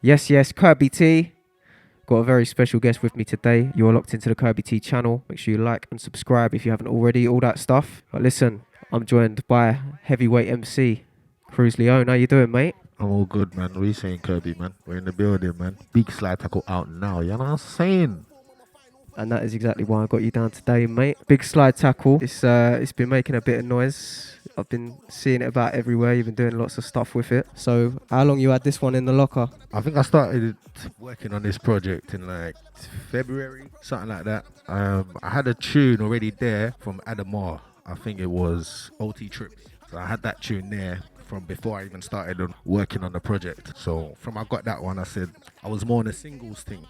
Yes, Kirby T. Got a very special guest with me today. You're locked into the Kirby T channel. Make sure you like and subscribe if you haven't already, all that stuff. But listen, I'm joined by heavyweight MC, Kruz Leone. How you doing, mate? I'm all good, man. What are you saying, Kirby, man? We're in the building, man. Big slide tackle out now. You know what I'm saying? And that is exactly why I got you down today, mate. Big slide tackle. It's been making a bit of noise. I've been seeing it about everywhere. You've been doing lots of stuff with it. So how long you had this one in the locker? I think I started working on this project in like February, something like that. I had a tune already there from Adamar. I think it was OT Trips. So I had that tune there from before I even started on working on the project. So from I got that one, I said I was more on a singles thing.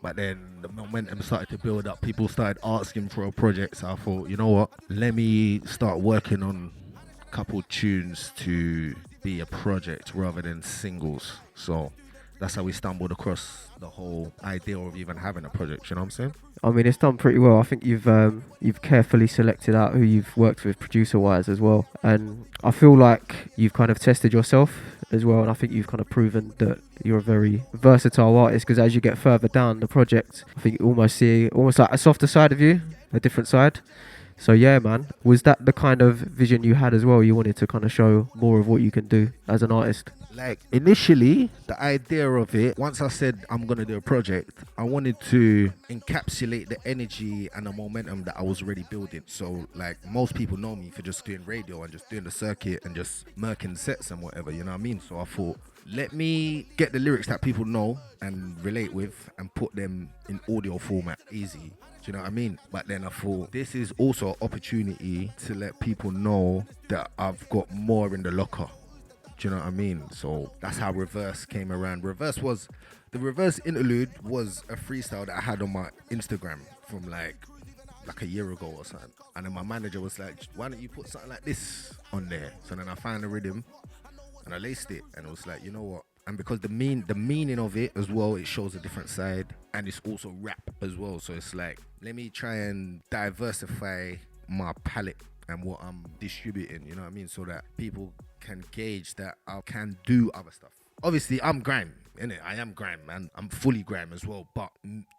But then the momentum started to build up. People started asking for a project. So I thought, you know what? Let me start working on a couple tunes to be a project rather than singles. So that's how we stumbled across the whole idea of even having a project. You know what I'm saying? I mean, it's done pretty well. I think you've carefully selected out who you've worked with producer-wise as well, and I feel like you've kind of tested yourself as well. And I think you've kind of proven that you're a very versatile artist. Because as you get further down the project, I think you almost see like a softer side of you, a different side. So yeah, man, was that the kind of vision you had as well? You wanted to kind of show more of what you can do as an artist? Like initially, the idea of it, once I said I'm going to do a project, I wanted to encapsulate the energy and the momentum that I was already building. So like most people know me for just doing radio and just doing the circuit and just murking sets and whatever, you know what I mean? So I thought, let me get the lyrics that people know and relate with and put them in audio format, easy. Do you know what I mean? But then I thought this is also an opportunity to let people know that I've got more in the locker. Do you know what I mean? So that's how Reverse came around. The Reverse interlude was a freestyle that I had on my Instagram from like a year ago or something. And then my manager was like, why don't you put something like this on there? So then I found the rhythm and I laced it and it was like, you know what? And because the meaning of it as well, it shows a different side and it's also rap as well. So it's like, let me try and diversify my palette and what I'm distributing, you know what I mean? So that people can gauge that I can do other stuff. Obviously, I'm grime, innit? I am grime, man. I'm fully grime as well. But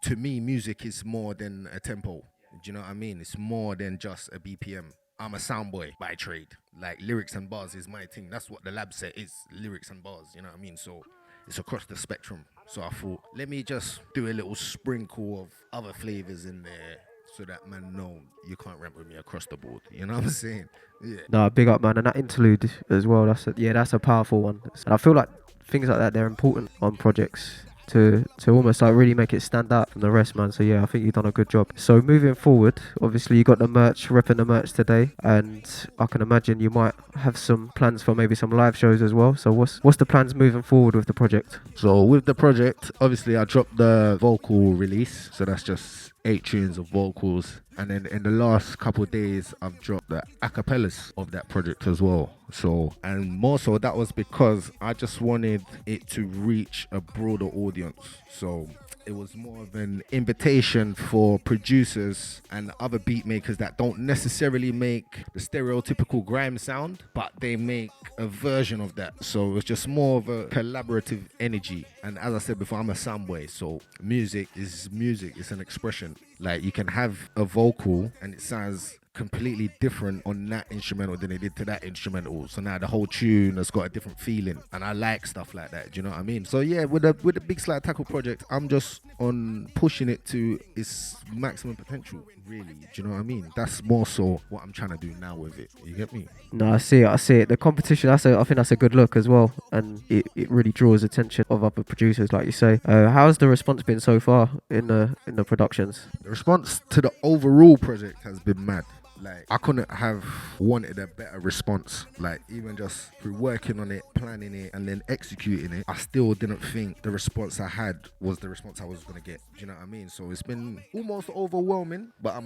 to me, music is more than a tempo. Do you know what I mean? It's more than just a BPM. I'm a sound boy by trade. Like lyrics and bars is my thing. That's what the lab set is, lyrics and bars, you know what I mean? So it's across the spectrum. So I thought, let me just do a little sprinkle of other flavors in there so that man know you can't rap with me across the board. You know what I'm saying? Yeah. No, big up, man. And that interlude as well, that's a powerful one. And I feel like things like that, they're important on projects to almost like really make it stand out from the rest, man. So yeah, I think you've done a good job. So moving forward, obviously you got the merch, repping the merch today, and I can imagine you might have some plans for maybe some live shows as well. So what's the plans moving forward with the project? So with the project, obviously I dropped the vocal release. So that's just 8 tunes of vocals. And then in the last couple of days, I've dropped the acapellas of that project as well. So, and more so that was because I just wanted it to reach a broader audience. So it was more of an invitation for producers and other beat makers that don't necessarily make the stereotypical grime sound, but they make a version of that. So it was just more of a collaborative energy. And as I said before, I'm a sound boy, so music is music. It's an expression. Like you can have a vocal and it sounds completely different on that instrumental than it did to that instrumental. So now the whole tune has got a different feeling, and I like stuff like that. Do you know what I mean? So yeah, with the Big Slide Tackle project, I'm just on pushing it to its maximum potential. Really, do you know what I mean? That's more so what I'm trying to do now with it. You get me? No, I see it. The competition, I think that's a good look as well, and it really draws attention of other producers, like you say. How's the response been so far in the productions? The response to the overall project has been mad. Like I couldn't have wanted a better response. Like even just through working on it, planning it, and then executing it, I still didn't think the response I had was the response I was gonna get. Do you know what I mean? So it's been almost overwhelming, but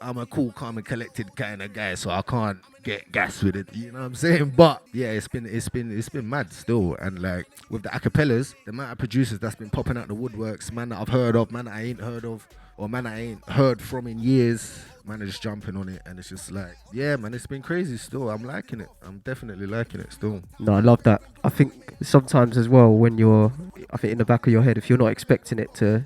I'm a cool, calm, and collected kind of guy, so I can't get gas with it. You know what I'm saying? But yeah, it's been mad still. And like with the acapellas, the amount of producers that's been popping out the woodworks, man that I've heard of, man that I ain't heard of. or man I ain't heard from in years. Man are just jumping on it, and it's just like, yeah, man, it's been crazy still. I'm liking it. I'm definitely liking it still. No, I love that. I think sometimes as well, when I think in the back of your head, if you're not expecting it to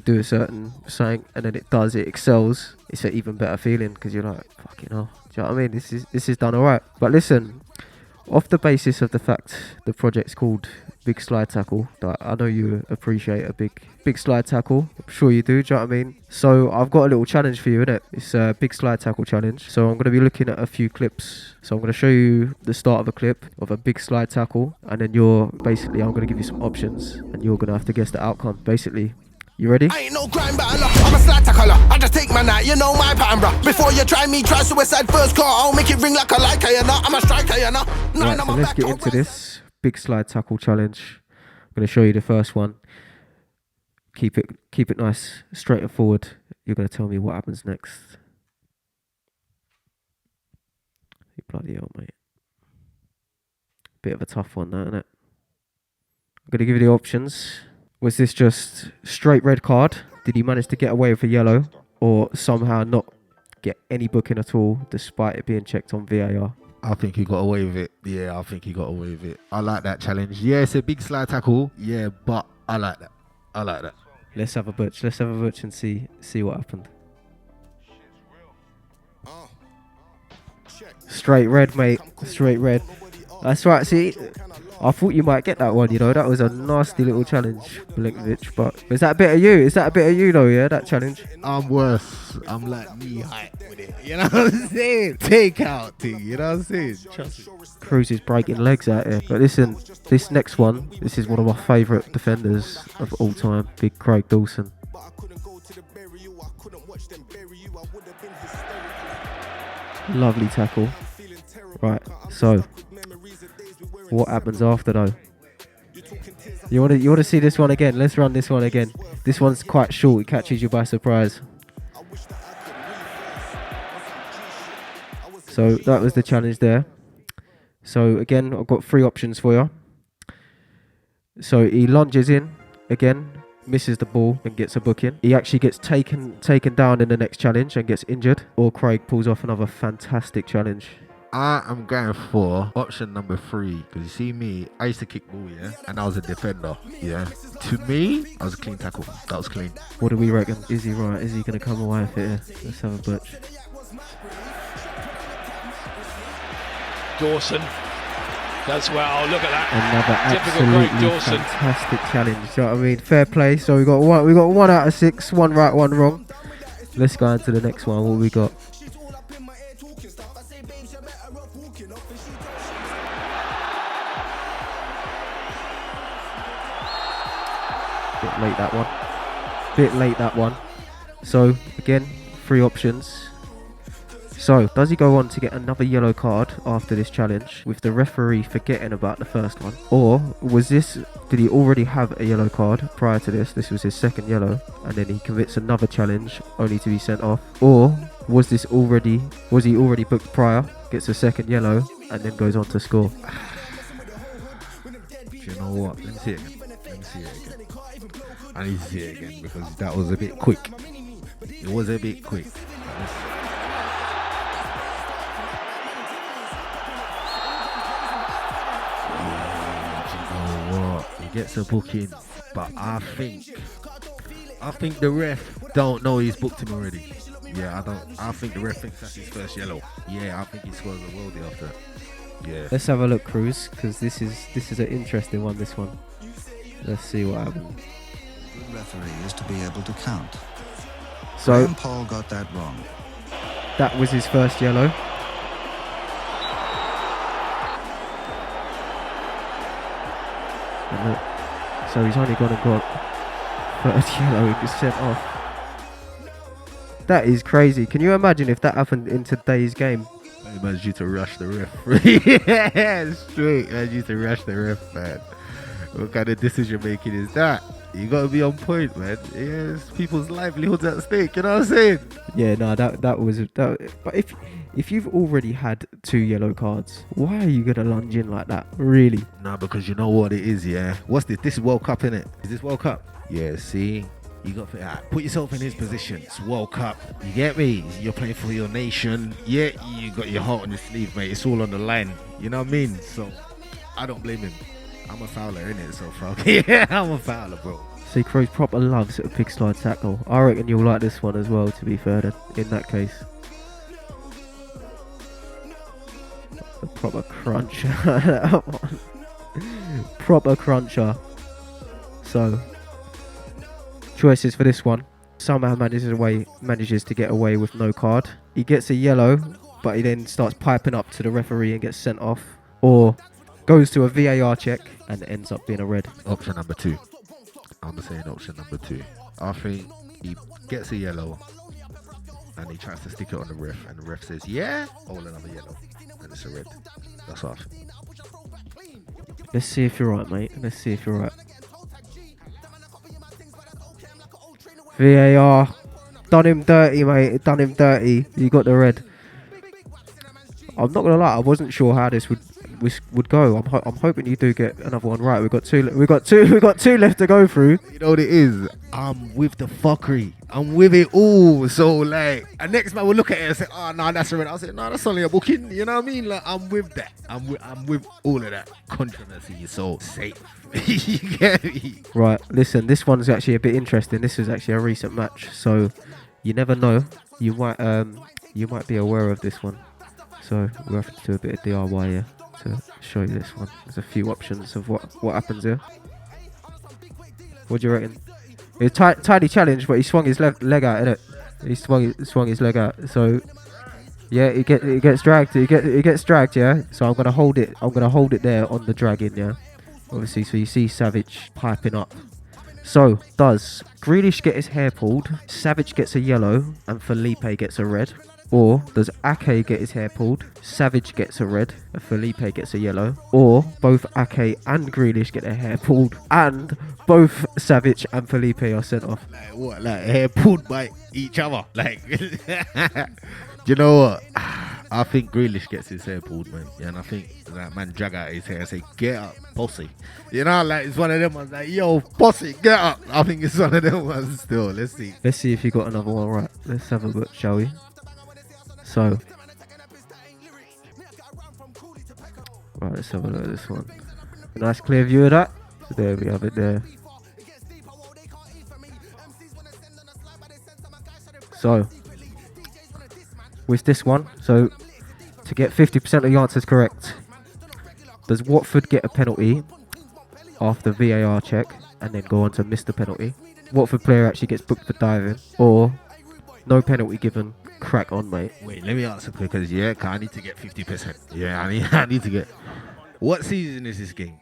do a certain something and then it does, it excels, it's an even better feeling because you're like, fucking hell. Do you know what I mean? This is done alright. But listen, off the basis of the fact the project's called Big Slide Tackle, that I know you appreciate a big slide tackle. I'm sure you do, do you know what I mean? So I've got a little challenge for you, innit? It's a big slide tackle challenge. So I'm going to be looking at a few clips. So I'm going to show you the start of a clip of a big slide tackle, and then I'm going to give you some options, and you're going to have to guess the outcome. Basically, you ready? I ain't no crime battler, I'm a slide tackler. I just take my night, you know my pattern, bruh. Before you try me, try suicide first call. I'll make it ring like a liker, you know. I'm a striker, you know. Right, so let's get into this big slide tackle challenge. I'm going to show you the first one. Keep it nice, straight and forward. You're going to tell me what happens next. You bloody hell, mate. Bit of a tough one, that, isn't it? I'm going to give you the options. Was this just straight red card? Did he manage to get away with a yellow? Or somehow not get any booking at all, despite it being checked on VAR? I think he got away with it. Yeah, I think he got away with it. I like that challenge. Yeah, it's a big slide tackle. Yeah, but I like that. I like that. Let's have a butch. Let's have a butch and see what happened. Straight red, mate. Straight red. That's right. See, I thought you might get that one, you know. That was a nasty little challenge, Milinkovic. But is that a bit of you? Is that a bit of you, though, yeah, that challenge? I'm worse. I'm like knee height with it. You know what I'm saying? Take out thing. You know what I'm saying? Trust me. Kruz is breaking legs out here. But listen, this next one, this is one of my favourite defenders of all time, Big Craig Dawson. Lovely tackle. Right, so what happens after though? You want to see this one again? Let's run this one again. This one's quite short. It catches you by surprise. So that was the challenge there. So again, I've got 3 options for you. So he lunges in again, misses the ball and gets a booking. He actually gets taken down in the next challenge and gets injured. Or Craig pulls off another fantastic challenge. I am going for option number 3, because you see me, I used to kick ball, yeah, and I was a defender, yeah. To me, I was a clean tackle. That was clean. What do we reckon? Is he right? Is he going to come away with it? Let's have a butch. Dawson does well. Look at Another that. Typical absolutely fantastic challenge. You know what I mean? Fair play. So we got 1 out of 6, 1 right, 1 wrong. Let's go into the next one. What we got? Bit late that one. So again, 3 options. So does he go on to get another yellow card after this challenge with the referee forgetting about the first one? Or did he already have a yellow card prior to this? This was his second yellow, and then he commits another challenge only to be sent off. Or was he already booked prior, gets a second yellow, and then goes on to score? You know what? Let me see it again. I need to see it again because that was a bit quick. It was a bit quick. He gets a booking, but I think the ref don't know he's booked him already. Yeah, I think the ref thinks that's his first yellow. Yeah, I think he scores a worldie after. Yeah. Let's have a look, Kruz, because this is an interesting one. This one. Let's see what happens. Good referee is to be able to count. So Graham Paul got that wrong. That was his first yellow. And look, so he's only gone and got first yellow. He gets sent off. That is crazy. Can you imagine if that happened in today's game? I imagine you to rush the ref. Yeah, straight. I imagine you to rush the ref, man. What kind of decision making is that? You gotta be on point, man. Yes, people's livelihoods at stake. You know what I'm saying? Yeah, no, that was. But if you've already had 2 yellow cards, why are you gonna lunge in like that? Really? Nah, because you know what it is, yeah. What's this? This is World Cup, innit? Is this World Cup? Yeah. See, You got to put yourself in his position. It's World Cup. You get me? You're playing for your nation. Yeah, you got your heart on your sleeve, mate. It's all on the line. You know what I mean? So I don't blame him. I'm a fouler, innit? So fuck. Yeah, I'm a fouler, bro. See, Kruz proper loves a big slide tackle. I reckon you'll like this one as well, to be fair, then, in that case. A proper cruncher. That one. Proper cruncher. So, choices for this one. Somehow manages to get away with no card. He gets a yellow, but he then starts piping up to the referee and gets sent off. Or goes to a VAR check and ends up being a red. Option number 2. I'm saying option number 2. I think he gets a yellow and he tries to stick it on the ref, and the ref says, yeah, oh, another yellow, and it's a red. That's what I think. Let's see if you're right, mate. Let's see if you're right. VAR. Done him dirty, mate. Done him dirty. You got the red. I'm not gonna lie, I wasn't sure how this would go. I'm hoping you do get another one right. We got two left to go through. You know what it is? I'm with the fuckery. I'm with it all. So like, a next man will look at it and say, "Oh no, that's a red." I'll say, "No, that's only a booking." You know what I mean? Like, I'm with that. I'm with all of that controversy. So safe. You get me? Right. Listen, this one's actually a bit interesting. This is actually a recent match, so you never know. You might be aware of this one. So we'll have to do a bit of DIY here to show you this one. There's a few options of what happens here. What do you reckon? It's a tiny challenge, but he swung his leg out, innit? He swung his leg out. So yeah, it gets dragged. It gets dragged, yeah. So I'm gonna hold it there on the dragging, yeah. Obviously, so you see Savage piping up. So does Grealish get his hair pulled? Savage gets a yellow, and Felipe gets a red. Or does Ake get his hair pulled? Savage gets a red, and Felipe gets a yellow. Or both Ake and Grealish get their hair pulled, and both Savage and Felipe are sent off. Like what? Like hair pulled by each other? Like, do you know what? I think Grealish gets his hair pulled, man. Yeah, and I think that man drag out his hair and say, "Get up, posse." You know, like it's one of them ones like, "Yo, posse, get up." I think it's one of them ones still. Let's see. Let's see if you got another one right. Let's have a look, shall we? So, right, let's have a look at this one. Nice clear view of that. So there we have it there. So, with this one, so to get 50% of the answers correct, does Watford get a penalty after VAR check and then go on to miss the penalty? Watford player actually gets booked for diving, or no penalty given? Crack on, mate. Wait, let me answer because I need to get 50%. Yeah, I need to get. What season is this game?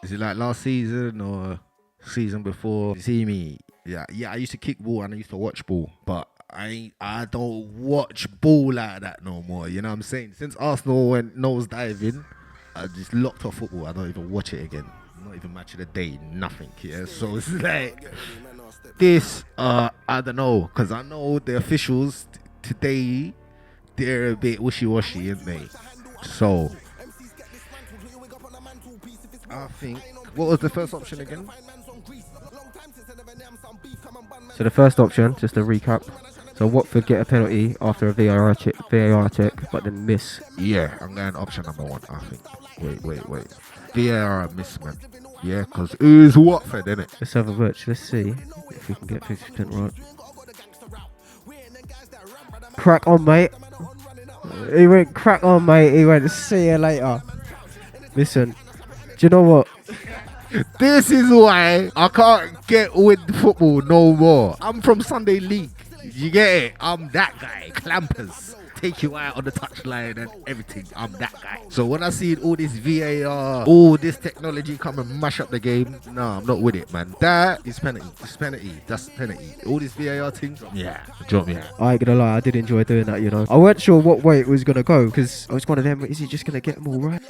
Is it like last season or season before? You see me? Yeah. I used to kick ball and I used to watch ball, but I don't watch ball like that no more. You know what I'm saying? Since Arsenal went nose diving, I just locked off football. I don't even watch it again. Not even match of the day. Nothing. Yeah. So it's like. This, I don't know, because I know the officials today, they're a bit wishy-washy, aren't they? So, I think, what was the first option again? So the first option, just to recap, so Watford get a penalty after a VAR check, but then miss. Yeah, I'm going option number 1, I think. Wait. VAR miss, man. Yeah, because who's Watford, innit? Let's have a watch. Let's see if we can get 50% right. Crack on, mate. He went crack on, mate. He went see you later. Listen, do you know what? This is why I can't get with football no more. I'm from Sunday League. You get it? I'm that guy. Clampers. Take you out on the touchline and everything. I'm that guy. So when I see all this VAR, all this technology come and mash up the game, no, I'm not with it, man. That is penalty. It's penalty. That's penalty. All this VAR thing, yeah, drop me out. I ain't gonna lie, I did enjoy doing that, you know. I weren't sure what way it was gonna go because I was one of them. Is he just gonna get them all right?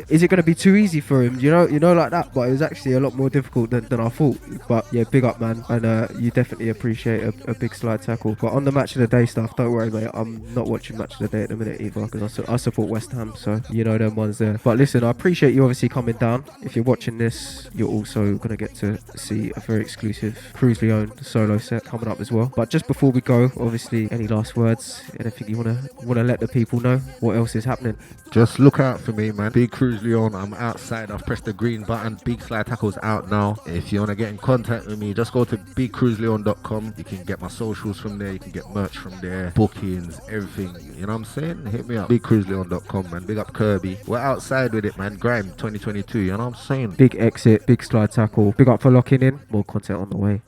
Is it gonna be too easy for him? You know, like that. But it was actually a lot more difficult than I thought. But yeah, big up, man. And you definitely appreciate a big slide tackle. But on the match of the day stuff, don't worry, mate. I'm not watching match match of the day at the minute either, because I support West Ham, so you know them ones there. But listen, I appreciate you obviously coming down. If you're watching this, you're also going to get to see a very exclusive Kruz Leone solo set coming up as well. But just before we go, obviously, any last words? Anything you want to let the people know? What else is happening? Just look out for me, man. Big Kruz Leone. I'm outside. I've pressed the green button. Big Slide Tackle's out now. If you want to get in contact with me, just go to bigkruzleone.com. You can get my socials from there. You can get merch from there. Bookings, everything. You know what I'm saying? Hit me up. bigkruzleone.com, man. Big up Kirby. We're outside with it, man. Grime 2022. You know what I'm saying? Big exit, big Slide Tackle. Big up for locking in. More content on the way.